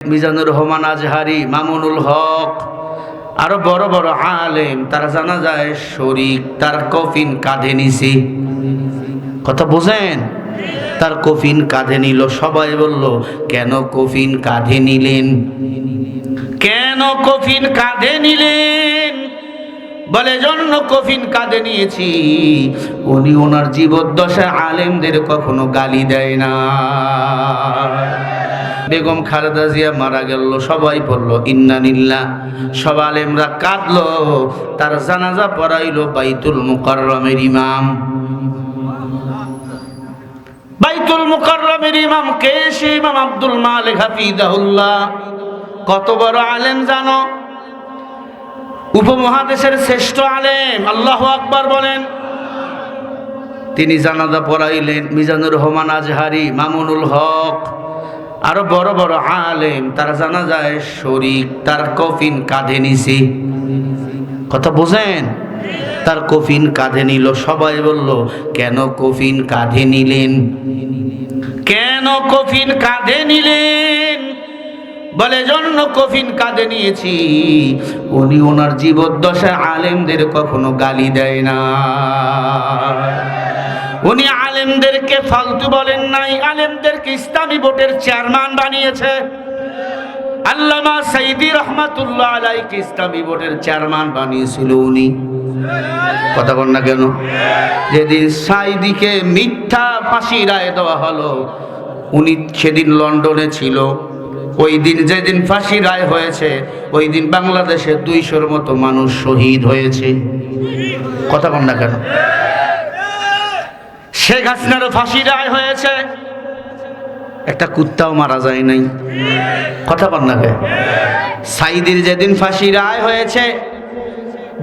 মিজানুর রহমান আজহারি, মামুনুল হক, আরো বড় বড় আলেম তারা জানাজায় শরীক, তার কফিন কাঁধে নিছে। কথা বুঝেন? তার কফিন কাঁধে নিল। সবাই বলল, কেন কফিন কাঁধে নিলেন? কেন কফিন কাঁধে নিলেন? বলে, জন্য কফিন কাঁধে নিয়েছি, উনি ওনার জীবদ্দশায় আলেমদের কখনো গালি দেয় না। বেগম খালেদা জিয়া মারা গেল, সবাই পড়লো ইন্না লিল্লাহ, সব আলেমরা কাঁদলো। তার জানাজা পড়াইলো বাইতুল মুকাররমের ইমাম। বাইতুল মুকাররমের ইমাম কে? সে ইমাম আব্দুল মালিক হাফিজাহুল্লাহ। কত বড় আলেম জানো? উপমহাদেশের শ্রেষ্ঠ আলেম। আল্লাহু আকবার বলেন। তিনি জানাজা পড়াইলেন। মিজানুর রহমান আজহারি, মামুনুল হক, আরো বড় বড় আলেম তারা জানাজায় শরীক, তার কফিন কাঁধে নিছে। কথা বুঝেন? তার কফিন কাঁধে নিল। সবাই বলল, কেন কফিন কাঁধে নিলেন? কেন কফিন কাঁধে নিলেন? বলে, জন্য কফিন কাঁধে নিয়েছি, উনি ওনার জীবদ্দশায় আলেমদের কখনো গালি দেয় না। উনি আলেমদেরকে ফালতু বলেন নাই, আলেমদেরকে ইসলামী বোর্ডের চেয়ারম্যান বানিয়েছে। আল্লামা সাইদি রহমাতুল্লাহ আলাইহিকে ইসলামী বোর্ডের চেয়ারম্যান বানিয়েছিল উনি। কথা বল না কেন? যেদিন সাইদিকে মিথ্যা ফাঁসি রায় দেওয়া হলো, উনি সেদিন লন্ডনে ছিল। ওই দিন যেদিন ফাঁসি রায় হয়েছে, ওই দিন বাংলাদেশে 200-র মতো মানুষ শহীদ হয়েছে। কথা বল না কেন? শেখ হাসিনারও ফাঁসি রায় হয়েছে, একটা কুত্তাও মারা যায় নাই। কথা বল না কেন? সাইদির যেদিন ফাঁসি রায় হয়েছে,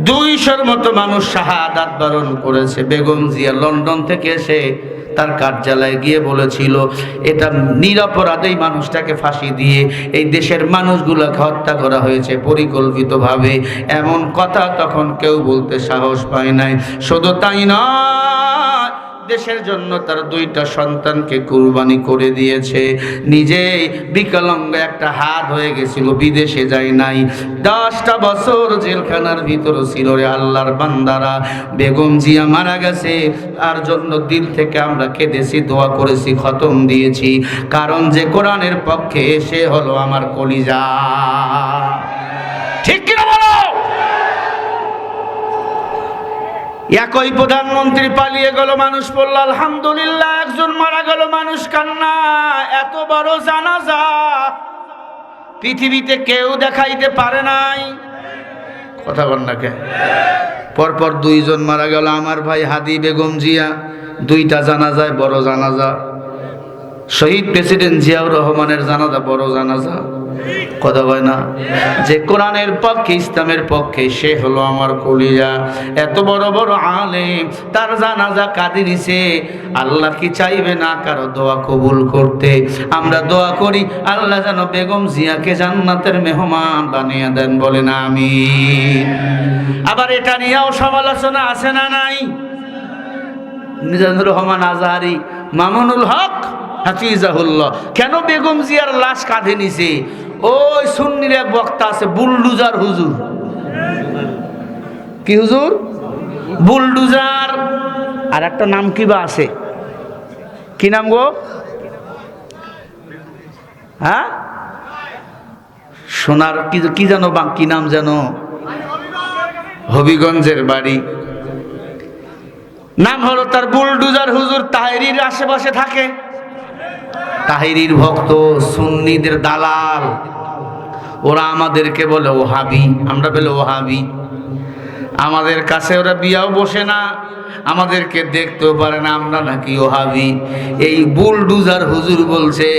200-র মতো মানুষ শাহাদাত বরণ করেছে। বেগম জিয়া লন্ডন থেকে এসে তার কার্যালয়ে গিয়ে বলেছিল, এটা নিরপরাধ এই মানুষটাকে ফাঁসি দিয়ে এই দেশের মানুষগুলোকে হত্যা করা হয়েছে পরিকল্পিতভাবে। এমন কথা তখন কেউ বলতে সাহস পায় নাই। শুধু তাই নয়, দেশের জন্য তার 2টা সন্তানকে কুরবানি করে দিয়েছে। নিজে বিকলাঙ্গ, একটা হাত হয়ে গেছিল, বিদেশে যায় নাই। 10টা বছর জেলখানার ভিতর ছিল। রে আল্লাহর বান্দারা, বেগম জিয়া মারা গেছে, তার জন্য দিল থেকে আমরা কেঁদেছি, দোয়া করেছি, খতম দিয়েছি। কারণ যে কোরআনের পক্ষে, সে হলো আমার কলিজা। ঠিক কিনা বলো? একই প্রধানমন্ত্রী পালিয়ে গেল, মানুষ পড়ল আলহামদুলিল্লাহ। একজন মারা গেল, মানুষ কান্না। এত বড় জানাজা পৃথিবীতে কেউ দেখাইতে পারে নাই। কথা বল না কে? পরপর 2 জন মারা গেল। আমার ভাই হাদি, বেগম জিয়া, 2টা জানাজায় বড় জানাজা। শহীদ প্রেসিডেন্ট জিয়াউর রহমানের জানাজা বড় জানাজা। কথা হয় না? যে কোরআনের পক্ষে, ইসলামের পক্ষে, সে হলো আমার কলিজা। এত বড় বড় আলেম, তার জানাজা কাঁধে নিছে। আল্লাহ কি চাইবে না কারো দোয়া কবুল করতে? আমরা দোয়া করি, আল্লাহ যেন বেগম জিয়াকে জান্নাতের মেহমান বানিয়ে দেন। বলেন আমিন। আবার এটা নিয়েও সমালোচনা আছে না নাই? মিজানুর রহমান আজহারি, মামুনুল হক হাফিজাহুল্লাহ কেন বেগম জিয়ার লাশ কাঁধে নিছে? ওই সুন্নির এক বক্তা আছে, বুলডুজার হুজুর। কি হুজুর? বুলডুজার। আর একটা নাম কি বা আছে, কি নাম গো? হ্যাঁ, সোনার কি জানো, বা কি নাম জানো? হবিগঞ্জের বাড়ি। নাম হলো তার বুলডুজার হুজুর। তাহেরির আশেপাশে থাকে, তাহেরির ভক্ত, সুন্নিদের দালাল। ওরা আমাদেরকে বলে ওহাবি, আমরা বলে ওহাবি। আমাদের কাছে ওরা বিয়াও বসে না, আমাদেরকে দেখতেও পারে না, আমরা নাকি ওহাবি। এই বুলডুজার হুজুর বলছে,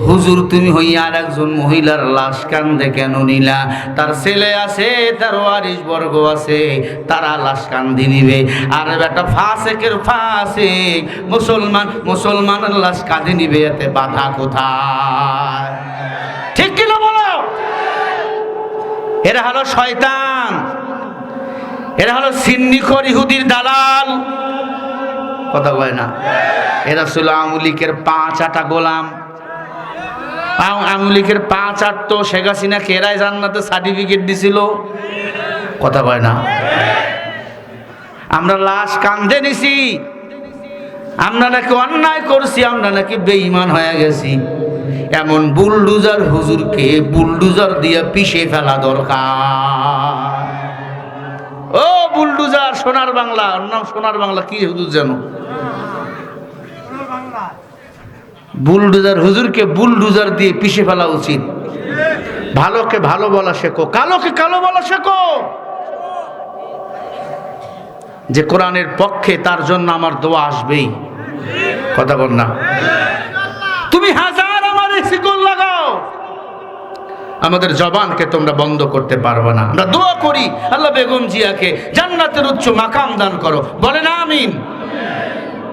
হুজুর তুমি হইয়া আর একজন মহিলার লাশ কান্দে কেন নিলা? তার ছেলে আছে, তার ওয়ারিশ বর্গ আছে, তারা লাশ কান্দি নিবে। আর একটা ফাসেকের ফাসেক মুসলমানের লাশ কাঁধে নিবে, এতে বাধা কোথায়? ঠিক কিনা বলো? এরা হলো শয়তান, এরা হলো সিন্নিখোর ইহুদির দালাল। কথা কয় না? এরা ছিল আওয়ামী লীগের 5 আটা গোলাম। আওয়ামী লীগের 5-8 তো শেখ হাসিনা কেরায় জান্নাতে সার্টিফিকেট দিছিল, কথা কয় না। আমরা লাশ কান্দে নিছি, আমরা নাকি অন্যায় করছি, আমরা নাকি বেঈমান হয়ে গেছি। এমন বুলডুজার হুজুরকে বুলডুজার দিয়ে পিষে ফেলা দরকার। ও বুলডুজার, সোনার বাংলা, ওর নাম সোনার বাংলা, কি হুজুর জানো? বুলডুজার হুজুরকে বুলডুজার দিয়ে পিষে ফেলা উচিত। ভালোকে ভালো বলা শেখো, কালোকে কালো বলা শেখো। যে কোরআনের পক্ষে তার জন্য আমার দোয়া আসবেই, কথা বল না। তুমি হাজার আমার শিকল লাগাও, আমাদের জবানকে তোমরা বন্ধ করতে পারবে না। আমরা দোয়া করি আল্লাহ বেগম জিয়াকে জান্নাতের উচ্চ মাকাম দান করো, বলেন আমিন।